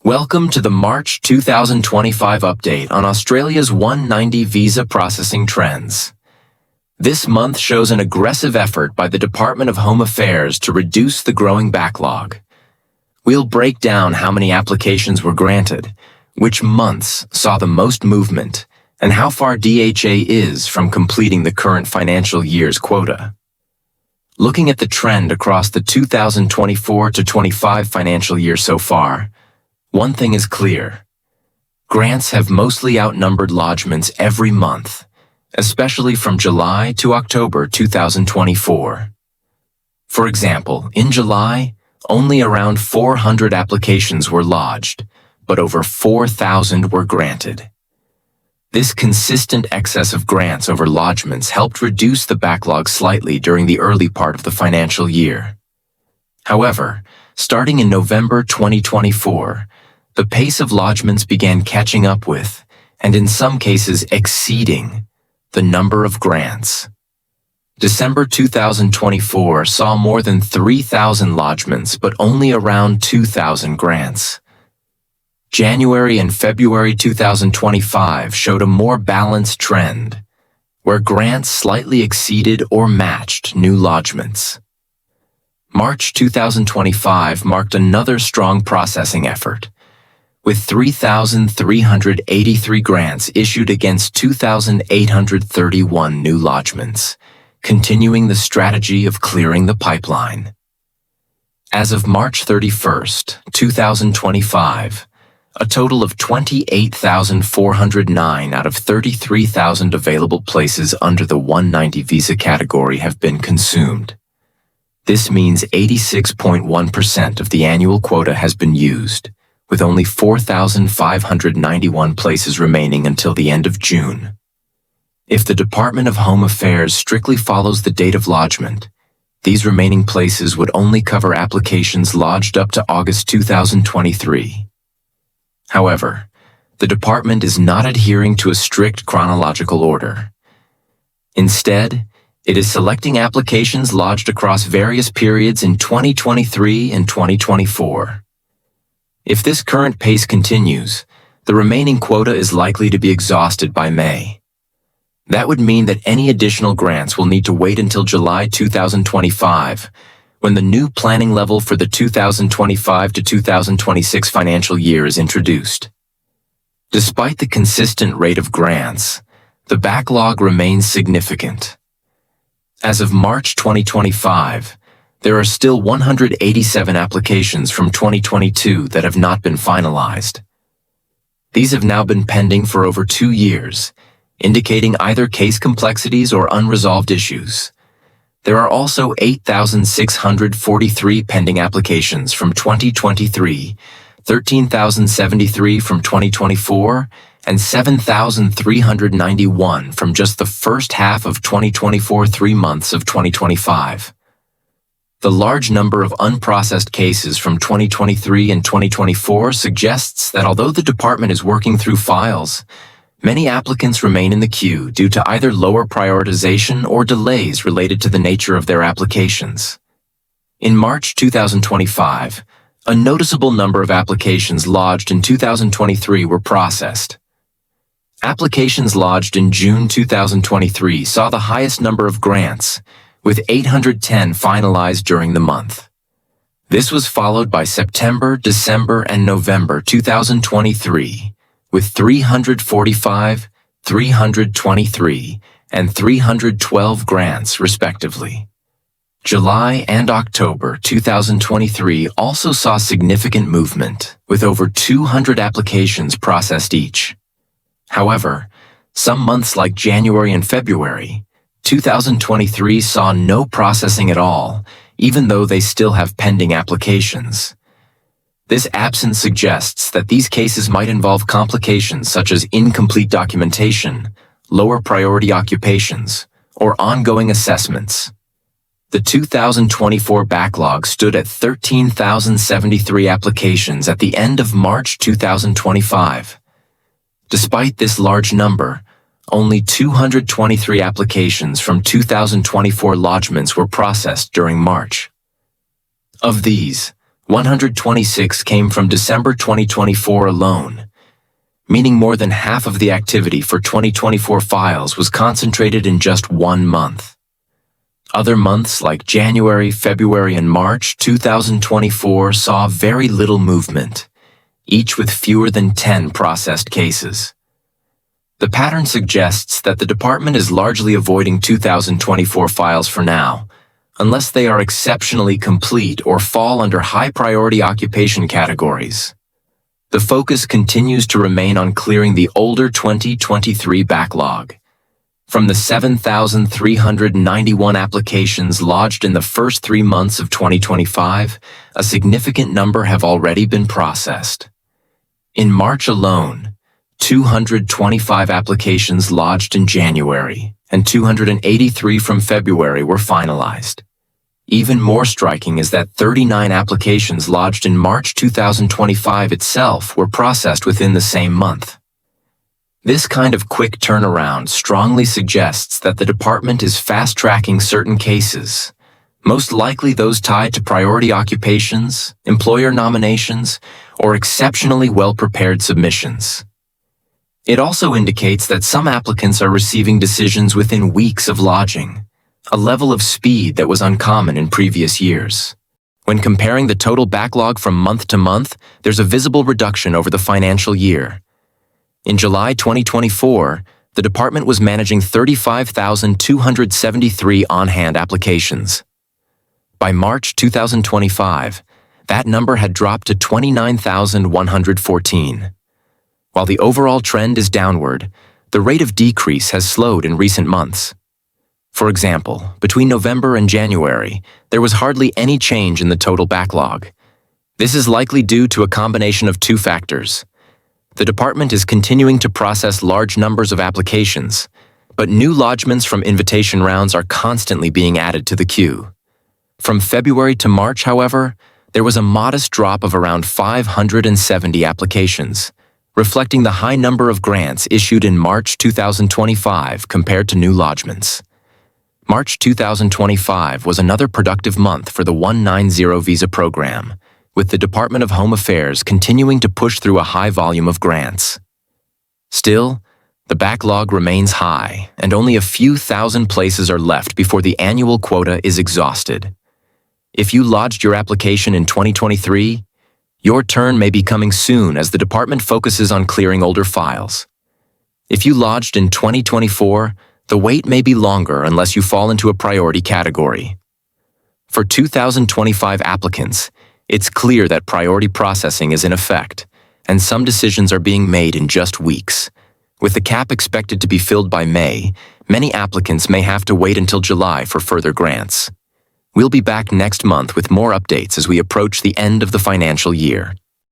Welcome to the March 2025 update on Australia's 190 visa processing trends. This month shows an aggressive effort by the Department of Home Affairs to reduce the growing backlog. We'll break down how many applications were granted, which months saw the most movement, and how far DHA is from completing the current financial year's quota. Looking at the trend across the 2024-25 financial year so far, one thing is clear. Grants have mostly outnumbered lodgments every month, especially from July to October 2024. For example, in July, only around 400 applications were lodged, but over 4,000 were granted. This consistent excess of grants over lodgments helped reduce the backlog slightly during the early part of the financial year. However, starting in November 2024, the pace of lodgments began catching up with, and in some cases exceeding, the number of grants. December 2024 saw more than 3,000 lodgments but only around 2,000 grants. January and February 2025 showed a more balanced trend, where grants slightly exceeded or matched new lodgments. March 2025 marked another strong processing effort, with 3,383 grants issued against 2,831 new lodgments, continuing the strategy of clearing the pipeline. As of March 31st, 2025, a total of 28,409 out of 33,000 available places under the 190 visa category have been consumed. This means 86.1% of the annual quota has been used, with only 4,591 places remaining until the end of June. If the Department of Home Affairs strictly follows the date of lodgment, these remaining places would only cover applications lodged up to August 2023. However, the department is not adhering to a strict chronological order. Instead, it is selecting applications lodged across various periods in 2023 and 2024. If this current pace continues, the remaining quota is likely to be exhausted by May. That would mean that any additional grants will need to wait until July 2025, when the new planning level for the 2025 to 2026 financial year is introduced. Despite the consistent rate of grants, the backlog remains significant. As of March 2025, there are still 187 applications from 2022 that have not been finalized. These have now been pending for over 2 years, indicating either case complexities or unresolved issues. There are also 8,643 pending applications from 2023, 13,073 from 2024, and 7,391 from just the first half of 2024, 3 months of 2025. The large number of unprocessed cases from 2023 and 2024 suggests that although the department is working through files, many applicants remain in the queue due to either lower prioritization or delays related to the nature of their applications. In March 2025, a noticeable number of applications lodged in 2023 were processed. Applications lodged in June 2023 saw the highest number of grants, with 810 finalized during the month. This was followed by September, December, and November 2023, with 345, 323, and 312 grants, respectively. July and October 2023 also saw significant movement, with over 200 applications processed each. However, some months like January and February 2023 saw no processing at all, even though they still have pending applications. This absence suggests that these cases might involve complications such as incomplete documentation, lower priority occupations, or ongoing assessments. The 2024 backlog stood at 13,073 applications at the end of March 2025. Despite this large number, only 223 applications from 2024 lodgments were processed during March. Of these, 126 came from December 2024 alone, meaning more than half of the activity for 2024 files was concentrated in just 1 month. Other months like January, February, and March 2024 saw very little movement, each with fewer than 10 processed cases. The pattern suggests that the department is largely avoiding 2024 files for now, unless they are exceptionally complete or fall under high-priority occupation categories. The focus continues to remain on clearing the older 2023 backlog. From the 7,391 applications lodged in the first 3 months of 2025, a significant number have already been processed. In March alone, 225 applications lodged in January, and 283 from February were finalized. Even more striking is that 39 applications lodged in March 2025 itself were processed within the same month. This kind of quick turnaround strongly suggests that the department is fast-tracking certain cases, most likely those tied to priority occupations, employer nominations, or exceptionally well-prepared submissions. It also indicates that some applicants are receiving decisions within weeks of lodging, a level of speed that was uncommon in previous years. When comparing the total backlog from month to month, there's a visible reduction over the financial year. In July 2024, the department was managing 35,273 on-hand applications. By March 2025, that number had dropped to 29,114. While the overall trend is downward, the rate of decrease has slowed in recent months. For example, between November and January, there was hardly any change in the total backlog. This is likely due to a combination of 2 factors. The department is continuing to process large numbers of applications, but new lodgments from invitation rounds are constantly being added to the queue. From February to March, however, there was a modest drop of around 570 applications, reflecting the high number of grants issued in March 2025 compared to new lodgments. March 2025 was another productive month for the 190 visa program, with the Department of Home Affairs continuing to push through a high volume of grants. Still, the backlog remains high, and only a few thousand places are left before the annual quota is exhausted. If you lodged your application in 2023, your turn may be coming soon as the department focuses on clearing older files. If you lodged in 2024, the wait may be longer unless you fall into a priority category. For 2025 applicants, it's clear that priority processing is in effect, and some decisions are being made in just weeks. With the cap expected to be filled by May, many applicants may have to wait until July for further grants. We'll be back next month with more updates as we approach the end of the financial year.